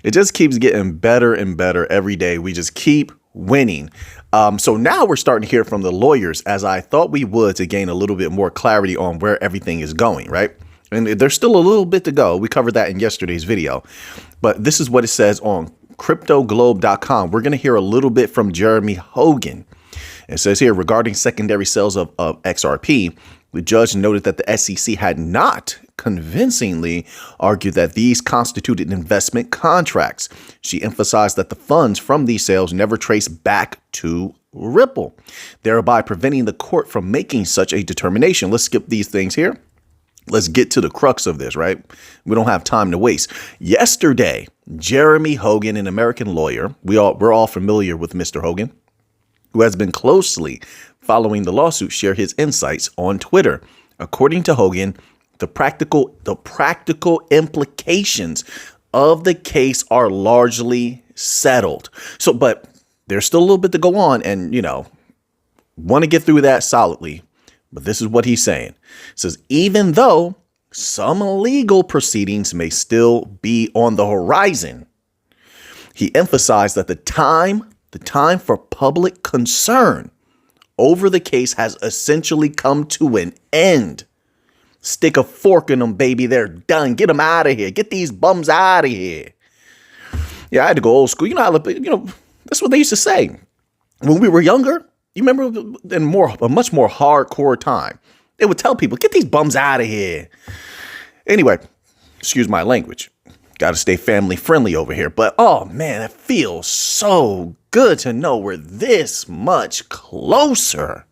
It just keeps getting better and better every day. We just keep winning. So now we're starting to hear from the lawyers, as I thought we would, to gain a little bit more clarity on where everything is going, right? And there's still a little bit to go. We covered that in yesterday's video. But this is what it says on cryptoglobe.com. We're going to hear a little bit from Jeremy Hogan. It says here, regarding secondary sales of XRP, the judge noted that the SEC had not convincingly argued that these constituted investment contracts. She emphasized that the funds from these sales never trace back to Ripple, thereby preventing the court from making such a determination. Let's skip these things here. Let's get to the crux of this, right? We don't have time to waste. Yesterday, Jeremy Hogan, an American lawyer, we're all familiar with Mr. Hogan, who has been closely following the lawsuit, share his insights on Twitter. According to Hogan, the practical implications of the case are largely settled. So, but there's still a little bit to go on, and, want to get through that solidly. But this is what he's saying. It says, even though some legal proceedings may still be on the horizon, he emphasized that the time for public concern over the case has essentially come to an end. Stick a fork in them, baby. They're done. Get them out of here. Get these bums out of here. Yeah, I had to go old school. That's what they used to say when we were younger. You remember in a much more hardcore time, they would tell people, get these bums out of here. Anyway, excuse my language. Got to stay family friendly over here. But, oh, man, it feels so good to know we're this much closer.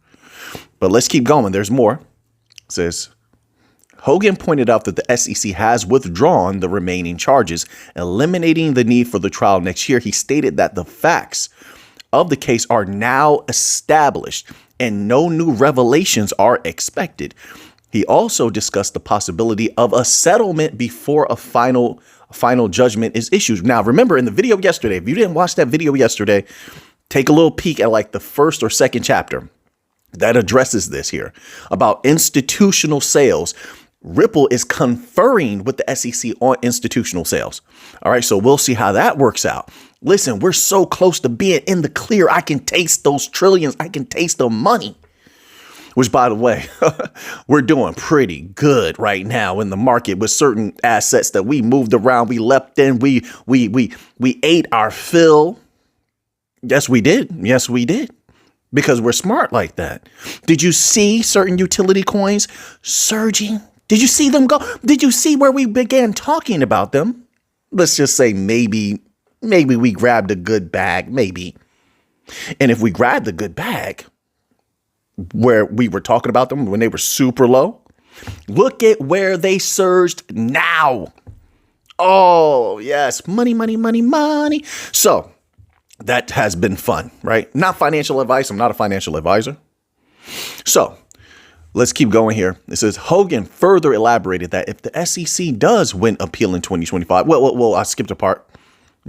But let's keep going. There's more. It says, Hogan pointed out that the SEC has withdrawn the remaining charges, eliminating the need for the trial next year. He stated that the facts of the case are now established and no new revelations are expected. He also discussed the possibility of a settlement before a final judgment is issued. Now, remember in the video yesterday, if you didn't watch that video yesterday, take a little peek at like the first or second chapter that addresses this here about institutional sales. Ripple is conferring with the SEC on institutional sales. All right, so we'll see how that works out. Listen, we're so close to being in the clear. I can taste those trillions. I can taste the money. Which, by the way, we're doing pretty good right now in the market with certain assets that we moved around. We leapt in. We ate our fill. Yes, we did. Yes, we did. Because we're smart like that. Did you see certain utility coins surging? Did you see them go? Did you see where we began talking about them? Let's just say maybe we grabbed a good bag, maybe. And if we grabbed the good bag where we were talking about them when they were super low, look at where they surged now. Oh, yes. Money, money, money, money. So that has been fun, right? Not financial advice. I'm not a financial advisor. So let's keep going here. It says Hogan further elaborated that if the SEC does win appeal in 2025, well, I skipped a part.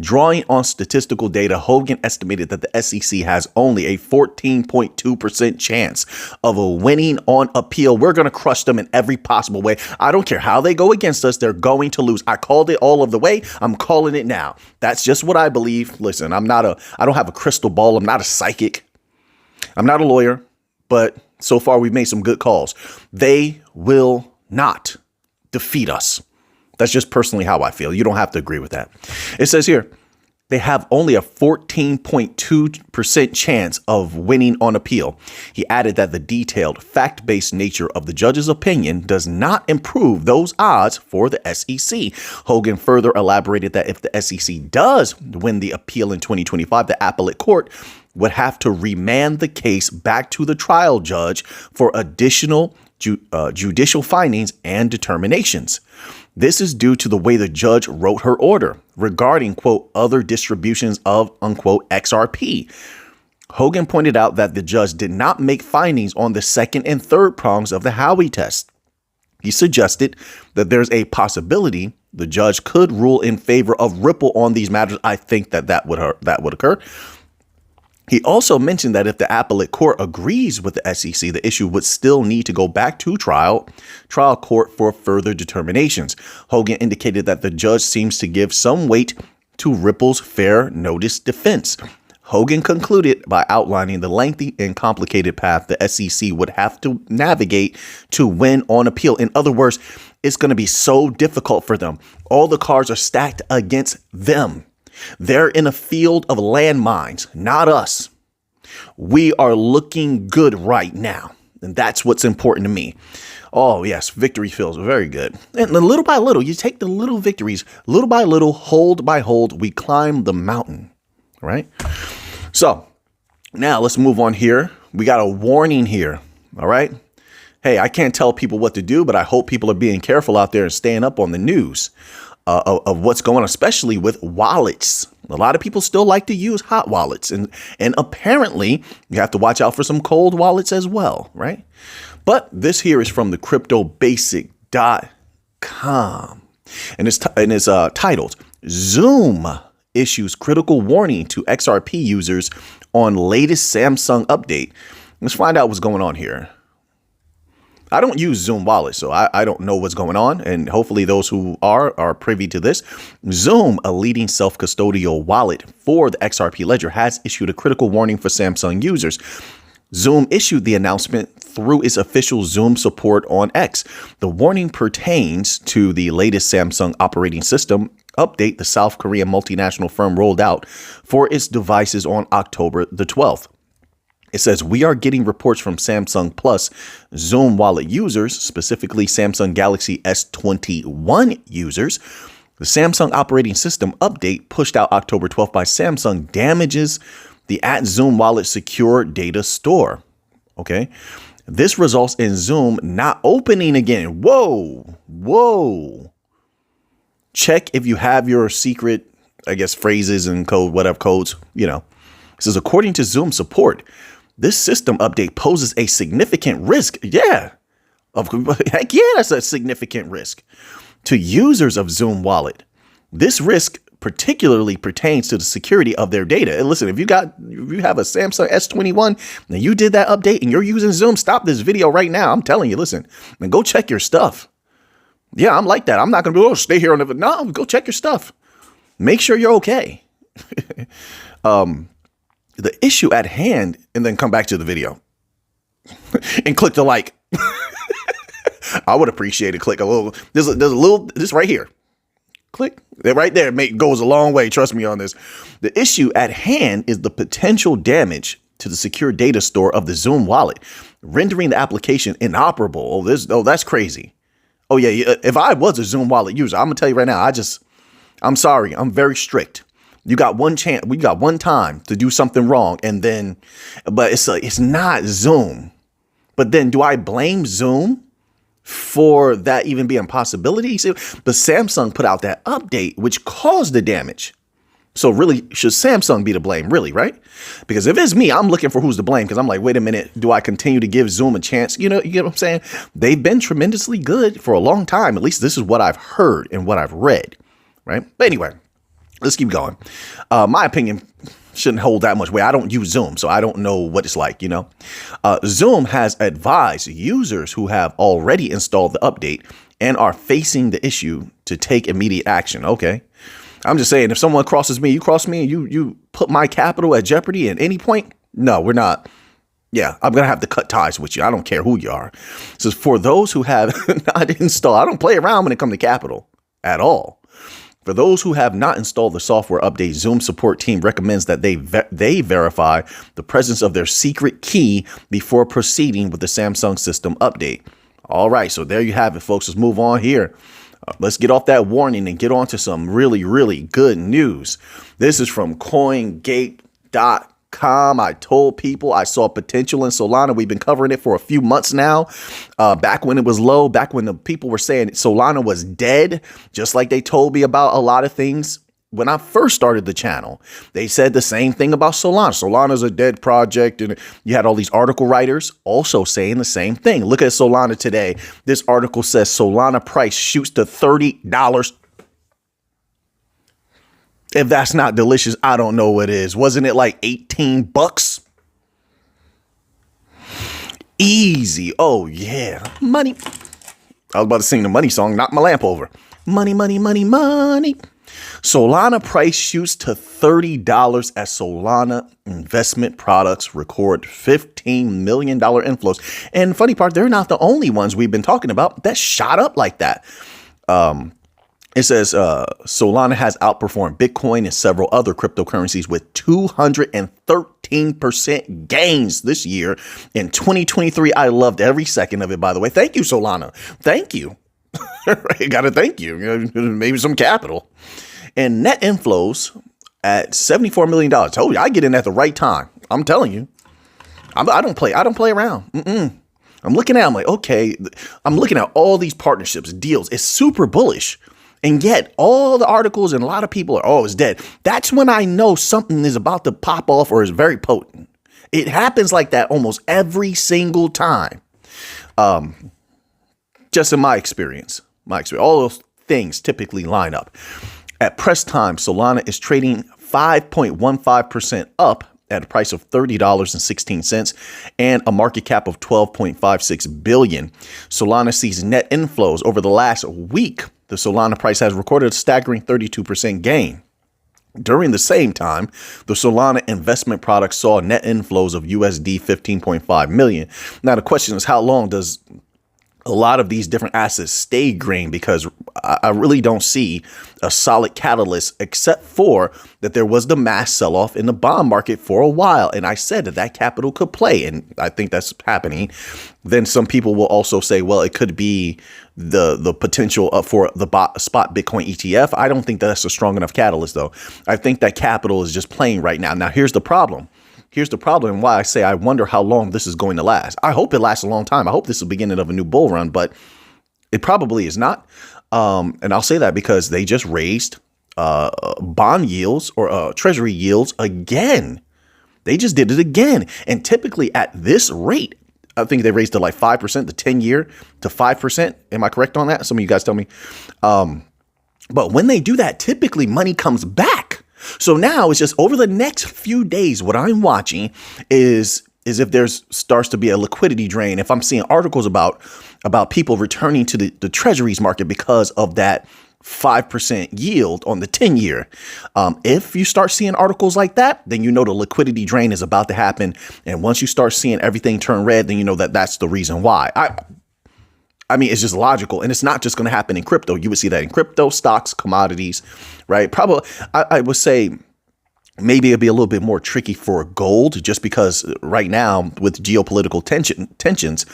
Drawing on statistical data, Hogan estimated that the SEC has only a 14.2% chance of a winning on appeal. We're going to crush them in every possible way. I don't care how they go against us. They're going to lose. I called it all of the way. I'm calling it now. That's just what I believe. Listen, I don't have a crystal ball. I'm not a psychic. I'm not a lawyer, but so far we've made some good calls. They will not defeat us. That's just personally how I feel. You don't have to agree with that. It says here, they have only a 14.2% chance of winning on appeal. He added that the detailed fact-based nature of the judge's opinion does not improve those odds for the SEC. Hogan further elaborated that if the SEC does win the appeal in 2025, the appellate court would have to remand the case back to the trial judge for additional judicial findings and determinations. This is due to the way the judge wrote her order regarding, quote, other distributions of, unquote, XRP. Hogan pointed out that the judge did not make findings on the second and third prongs of the Howey test. He suggested that there's a possibility the judge could rule in favor of Ripple on these matters. I think that would occur. He also mentioned that if the appellate court agrees with the SEC, the issue would still need to go back to trial court for further determinations. Hogan indicated that the judge seems to give some weight to Ripple's fair notice defense. Hogan concluded by outlining the lengthy and complicated path the SEC would have to navigate to win on appeal. In other words, it's going to be so difficult for them. All the cards are stacked against them. They're in a field of landmines, not us. We are looking good right now. And that's what's important to me. Oh, yes, victory feels very good. And little by little, you take the little victories, little by little, hold by hold, we climb the mountain, right? So now let's move on here. We got a warning here. All right. Hey, I can't tell people what to do, but I hope people are being careful out there and staying up on the news of what's going on, especially with wallets. A lot of people still like to use hot wallets, and apparently you have to watch out for some cold wallets as well, right? But this here is from the cryptobasic.com, and it's titled Zoom issues critical warning to XRP users on latest Samsung update. Let's find out what's going on here. I don't use Zoom Wallet, so I don't know what's going on. And hopefully those who are privy to this. Zoom, a leading self-custodial wallet for the XRP ledger, has issued a critical warning for Samsung users. Zoom issued the announcement through its official Zoom support on X. The warning pertains to the latest Samsung operating system update the South Korean multinational firm rolled out for its devices on October the 12th. It says, we are getting reports from Samsung Plus Zoom Wallet users, specifically Samsung Galaxy S21 users. The Samsung operating system update pushed out October 12th by Samsung damages the @Zoom Wallet secure data store. Okay. This results in Zoom not opening again. Whoa. Check if you have your secret, I guess, phrases and code, whatever codes, It says, according to Zoom support, this system update poses a significant risk. Yeah. Heck yeah, that's a significant risk to users of Zoom Wallet. This risk particularly pertains to the security of their data. And listen, if you have a Samsung S21 and you did that update and you're using Zoom, stop this video right now. I'm telling you, listen, and go check your stuff. Yeah, I'm like that. I'm not going to stay here on the. No, go check your stuff. Make sure you're okay. The issue at hand, and then come back to the video and click the like. I would appreciate it. Click a little. There's a little. This right here. Click right there. Goes a long way. Trust me on this. The issue at hand is the potential damage to the secure data store of the Zoom wallet, rendering the application inoperable. Oh, that's crazy. Oh yeah. If I was a Zoom wallet user, I'm gonna tell you right now. I'm sorry. I'm very strict. You got one chance. We got one time to do something wrong, and then, but it's not Zoom. But then, do I blame Zoom for that even being a possibility? See, but Samsung put out that update, which caused the damage. So really, should Samsung be to blame? Really, right? Because if it's me, I'm looking for who's to blame. Because I'm like, wait a minute, do I continue to give Zoom a chance? You get what I'm saying? They've been tremendously good for a long time. At least this is what I've heard and what I've read, right? But anyway. Let's keep going. My opinion shouldn't hold that much weight. I don't use Zoom, so I don't know what it's like, Zoom has advised users who have already installed the update and are facing the issue to take immediate action. Okay. I'm just saying, if someone crosses me, you cross me, and you put my capital at jeopardy at any point. No, we're not. Yeah, I'm going to have to cut ties with you. I don't care who you are. So for those who have not installed, I don't play around when it comes to capital at all. For those who have not installed the software update, Zoom support team recommends that they verify the presence of their secret key before proceeding with the Samsung system update. All right, so there you have it, folks. Let's move on here. Let's get off that warning and get on to some really, really good news. This is from CoinGate.com. I told people I saw potential in Solana. We've been covering it for a few months now. Back when it was low, back when the people were saying Solana was dead, just like they told me about a lot of things when I first started the channel. They said the same thing about Solana. Solana's a dead project. And you had all these article writers also saying the same thing. Look at Solana today. This article says Solana price shoots to $30. If that's not delicious, I don't know what is. Wasn't it like 18 bucks? Easy. Oh, yeah. Money. I was about to sing the money song, knock my lamp over. Money, money, money, money. Solana price shoots to $30 as Solana investment products record $15 million inflows. And the funny part, they're not the only ones we've been talking about that shot up like that. It says Solana has outperformed Bitcoin and several other cryptocurrencies with 213% gains this year. In 2023, I loved every second of it, by the way. Thank you, Solana. Thank you. Got to thank you. Maybe some capital. And net inflows at $74 million. Told you, I get in at the right time. I'm telling you. I don't play around. I'm looking at it, I'm like, okay, I'm looking at all these partnerships, deals. It's super bullish. And yet all the articles and a lot of people are, oh, it's dead. That's when I know something is about to pop off or is very potent. It happens like that almost every single time. Just in my experience, all those things typically line up. At press time, Solana is trading 5.15% up at a price of $30.16 and a market cap of $12.56 billion. Solana sees net inflows over the last week. The Solana price has recorded a staggering 32% gain. During the same time, the Solana investment product saw net inflows of USD 15.5 million. Now, the question is, how long does a lot of these different assets stay green? Because I really don't see a solid catalyst except for that there was the mass sell-off in the bond market for a while. And I said that capital could play, and I think that's happening. Then some people will also say, well, it could be the potential for the spot Bitcoin ETF. I don't think that's a strong enough catalyst, though. I think that capital is just playing right now. Now, here's the problem. Here's the problem and why I say I wonder how long this is going to last. I hope it lasts a long time. I hope this is the beginning of a new bull run, but it probably is not. And I'll say that because they just raised bond yields or treasury yields again. They just did it again. And typically at this rate, I think they raised to like 5%, the 10-year to 5%. Am I correct on that? Some of you guys tell me. But when they do that, typically money comes back. So now it's just over the next few days, what I'm watching is if there's starts to be a liquidity drain. If I'm seeing articles about people returning to the treasuries market because of that 5% yield on the 10-year. If you start seeing articles like that, then you know the liquidity drain is about to happen. And once you start seeing everything turn red, then you know that that's the reason why. I mean, it's just logical, and it's not just going to happen in crypto. You would see that in crypto, stocks, commodities, right? Probably, I would say maybe it'd be a little bit more tricky for gold, just because right now with geopolitical tensions,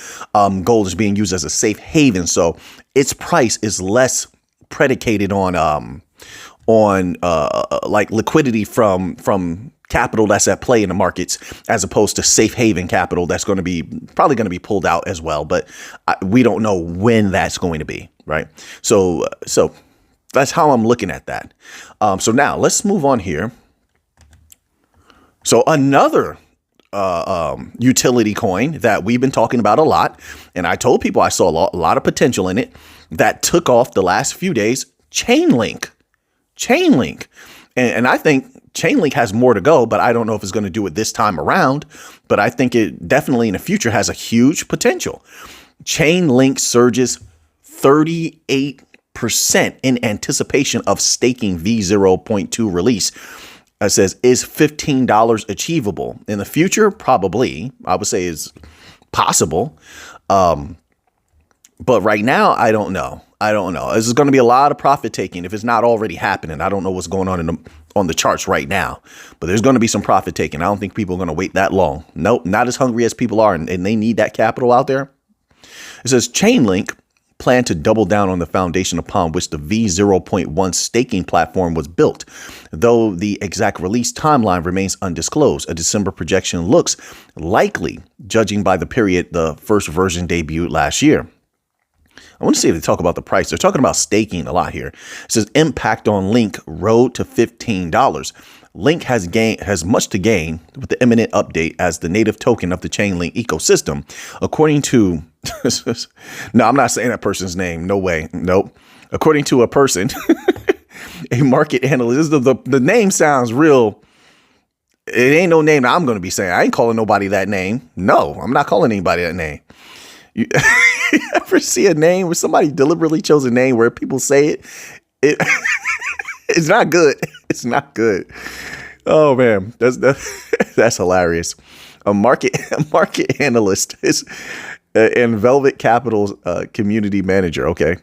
gold is being used as a safe haven. So its price is less predicated on like liquidity from capital that's at play in the markets, as opposed to safe haven capital that's probably going to be pulled out as well. But we don't know when that's going to be, right? So that's how I'm looking at that. So now let's move on here. So another utility coin that we've been talking about a lot, and I told people I saw a lot of potential in it, that took off the last few days, Chainlink. And I think Chainlink has more to go, but I don't know if it's going to do it this time around. But I think it definitely in the future has a huge potential. Chainlink surges 38% in anticipation of staking V0.2 release. It says, is $15 achievable in the future? Probably. I would say is possible. But right now, I don't know. This is going to be a lot of profit taking if it's not already happening. I don't know what's going on on the charts right now, but there's going to be some profit taking. I don't think people are going to wait that long. Nope, not as hungry as people are, and they need that capital out there. It says Chainlink plan to double down on the foundation upon which the V0.1 staking platform was built, though the exact release timeline remains undisclosed. A December projection looks likely, judging by the period the first version debuted last year. I want to see if they talk about the price. They're talking about staking a lot here. It says impact on Link road to $15. Link has much to gain with the imminent update as the native token of the Chainlink ecosystem. According to, no, I'm not saying that person's name. No way. Nope. According to a person, a market analyst, the name sounds real. It ain't no name that I'm going to be saying. I ain't calling nobody that name. No, I'm not calling anybody that name. You ever see a name where somebody deliberately chose a name where people say it It's not good. It's not good. Oh man, that's hilarious. A market analyst is and Velvet Capital's community manager. Okay,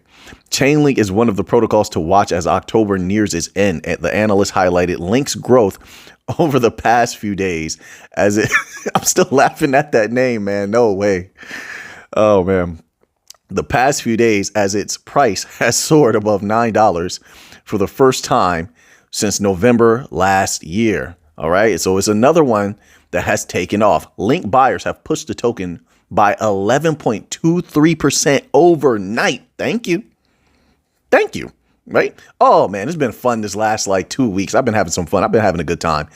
Chainlink is one of the protocols to watch as October nears its end. And the analyst highlighted Link's growth over the past few days. As it, I'm still laughing at that name, man. No way. Oh man, the past few days as its price has soared above $9 for the first time since November last year. All right. So it's another one that has taken off. Link buyers have pushed the token by 11.23% overnight. Thank you. Thank you. Right. Oh, man, it's been fun this last 2 weeks. I've been having some fun. I've been having a good time.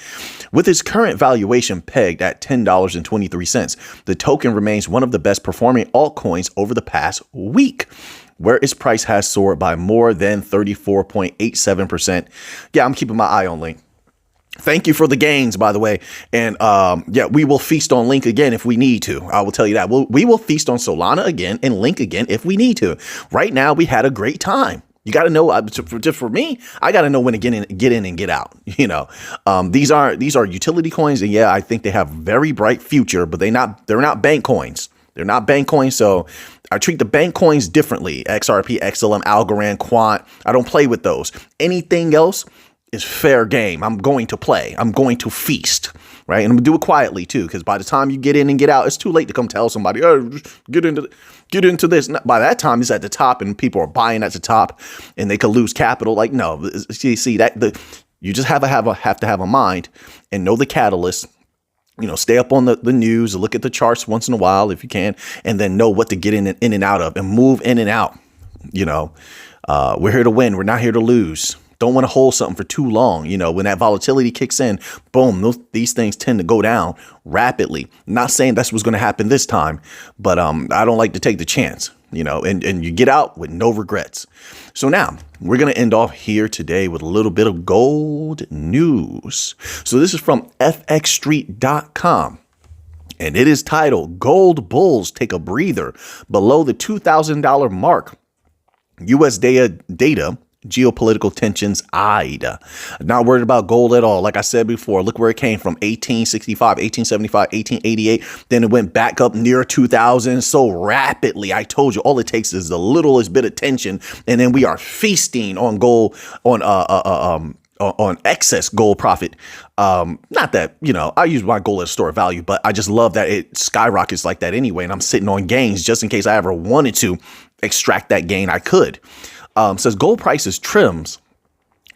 With its current valuation pegged at $10.23, the token remains one of the best performing altcoins over the past week, where its price has soared by more than 34.87%. Yeah, I'm keeping my eye on Link. Thank you for the gains, by the way. And yeah, we will feast on Link again if we need to. I will tell you that. We will feast on Solana again and Link again if we need to. Right now, we had a great time. You got to know, just for me, I got to know when to get in and get out. You know, these are utility coins. And yeah, I think they have very bright future, but they're not bank coins. They're not bank coins. So I treat the bank coins differently. XRP, XLM, Algorand, Quant. I don't play with those. Anything else is fair game. I'm going to play. I'm going to feast. Right. And I'm going to do it quietly, too, because by the time you get in and get out, it's too late to come tell somebody, oh, get into this. By that time, it's at the top and people are buying at the top and they could lose capital. Like, no, see that you just have to have a mind and know the catalyst. You know, stay up on the news, look at the charts once in a while if you can, and then know what to get in and out of and move in and out. You know, we're here to win. We're not here to lose. Don't want to hold something for too long. You know, when that volatility kicks in, boom, these things tend to go down rapidly. Not saying that's what's going to happen this time, but I don't like to take the chance, you know, and you get out with no regrets. So now we're going to end off here today with a little bit of gold news. So this is from fxstreet.com. And it is titled Gold Bulls Take a Breather Below the $2,000 Mark. U.S. data. Geopolitical tensions eyed. Not worried about gold at all. Like I said before, look where it came from. 1865, 1875, 1888. Then it went back up near 2000 so rapidly. I told you all it takes is the littlest bit of tension. And then we are feasting on gold, on excess gold profit. Not that, you know, I use my gold as store of value, but I just love that it skyrockets like that anyway. And I'm sitting on gains just in case I ever wanted to extract that gain. I could. Says gold prices trims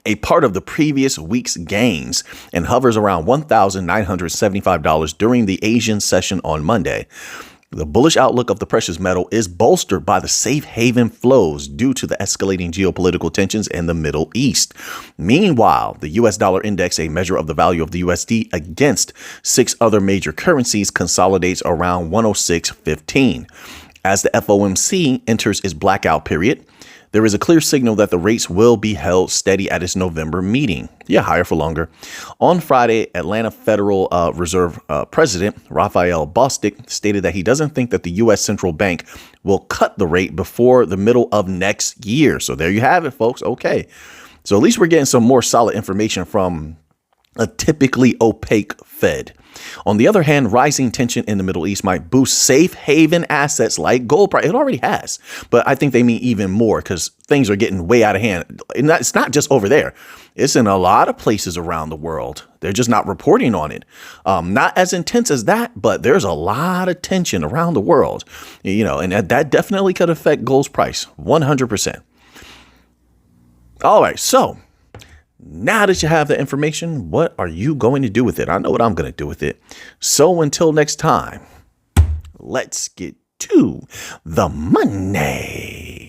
a part of the previous week's gains and hovers around $1,975 during the Asian session on Monday. The bullish outlook of the precious metal is bolstered by the safe haven flows due to the escalating geopolitical tensions in the Middle East. Meanwhile, the U.S. dollar index, a measure of the value of the USD against 6 other major currencies, consolidates around 106.15. As the FOMC enters its blackout period, there is a clear signal that the rates will be held steady at its November meeting. Yeah, higher for longer. On Friday, Atlanta Federal Reserve President Raphael Bostic stated that he doesn't think that the U.S. Central Bank will cut the rate before the middle of next year. So there you have it, folks. Okay. So at least we're getting some more solid information from a typically opaque Fed. On the other hand, rising tension in the Middle East might boost safe haven assets like gold price. It already has, but I think they mean even more because things are getting way out of hand. And it's not just over there. It's in a lot of places around the world. They're just not reporting on it. Not as intense as that, but there's a lot of tension around the world, you know, and that definitely could affect gold's price 100%. All right. So now that you have the information, what are you going to do with it? I know what I'm going to do with it. So until next time, let's get to the money.